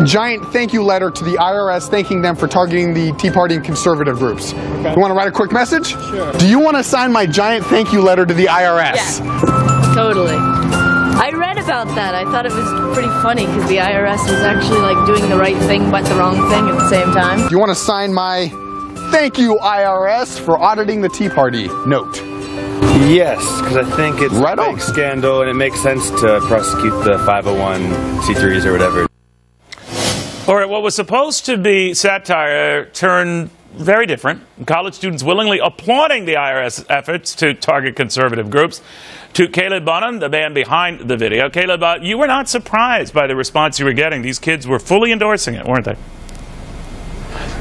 giant thank you letter to the IRS thanking them for targeting the Tea Party and conservative groups. Okay. You want to write a quick message? Sure. Do you want to sign my giant thank you letter to the IRS? Yeah, totally. I read about that. I thought it was pretty funny because the IRS was actually like doing the right thing but the wrong thing at the same time. Do you want to sign my thank you IRS for auditing the Tea Party note? Yes, because I think it's a big scandal and it makes sense to prosecute the 501c3s or whatever. All right, what was supposed to be satire turned very different. College students willingly applauding the IRS efforts to target conservative groups. To Caleb Bonham, the man behind the video. Caleb, you were not surprised by the response you were getting. These kids were fully endorsing it, weren't they?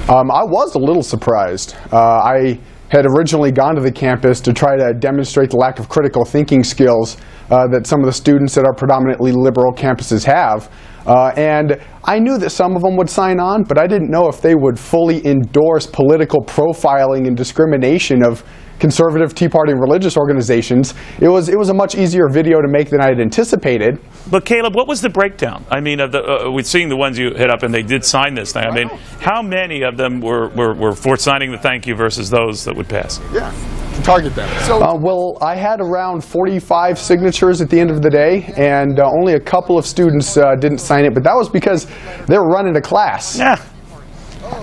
I was a little surprised. I had originally gone to the campus to try to demonstrate the lack of critical thinking skills that some of the students at our predominantly liberal campuses have. And I knew that some of them would sign on, but I didn't know if they would fully endorse political profiling and discrimination of conservative Tea Party and religious organizations. It was a much easier video to make than I had anticipated. But Caleb, what was the breakdown? I mean, of the we're seeing the ones you hit up and they did sign this thing. I mean, how many of them were for signing the thank you versus those that would pass? Yeah, to target them. So, well, I had around 45 signatures at the end of the day, and only a couple of students didn't sign it, but that was because they were running a class. Yeah.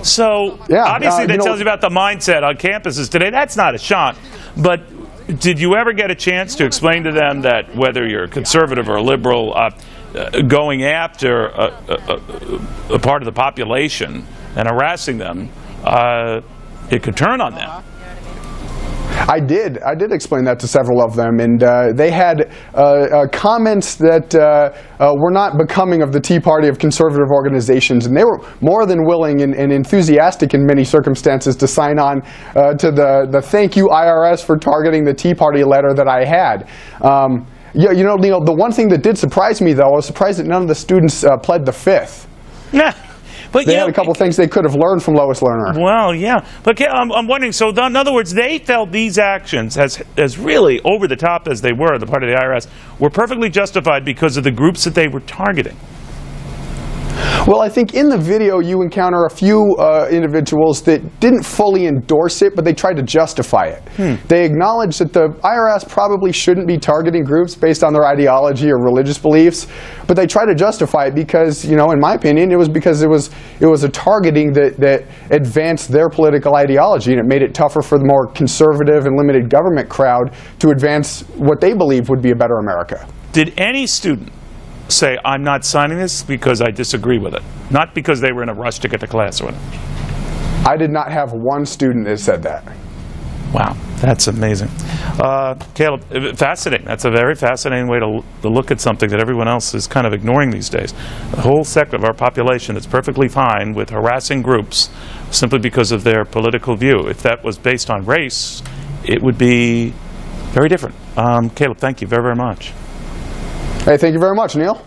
So, obviously that tells you about the mindset on campuses today. That's not a shock. But did you ever get a chance to explain to them that whether you're conservative or liberal, going after a part of the population and harassing them, it could turn on them? I did explain that to several of them, and they had comments that were not becoming of the Tea Party of conservative organizations, and they were more than willing and enthusiastic in many circumstances to sign on to the thank you IRS for targeting the Tea Party letter that I had. Yeah, you know, Neil, the one thing that did surprise me, though, I was surprised that none of the students pled the fifth. Yeah. But they had a couple things they could have learned from Lois Lerner. Well, yeah. But I'm wondering, so in other words, they felt these actions, as really over the top as they were, the part of the IRS, were perfectly justified because of the groups that they were targeting. Well, I think in the video you encounter a few individuals that didn't fully endorse it, but they tried to justify it. They acknowledge that the IRS probably shouldn't be targeting groups based on their ideology or religious beliefs, but they try to justify it because, you know, in my opinion, it was because it was a targeting that advanced their political ideology, and it made it tougher for the more conservative and limited government crowd to advance what they believed would be a better America. Did any student say, I'm not signing this because I disagree with it, not because they were in a rush to get to class or whatever? I did not have one student that said that. Wow, that's amazing. Caleb, fascinating. That's a very fascinating way to look at something that everyone else is kind of ignoring these days. The whole sector of our population is perfectly fine with harassing groups simply because of their political view. If that was based on race, it would be very different. Caleb, thank you very, very much. Hey, thank you very much, Neil.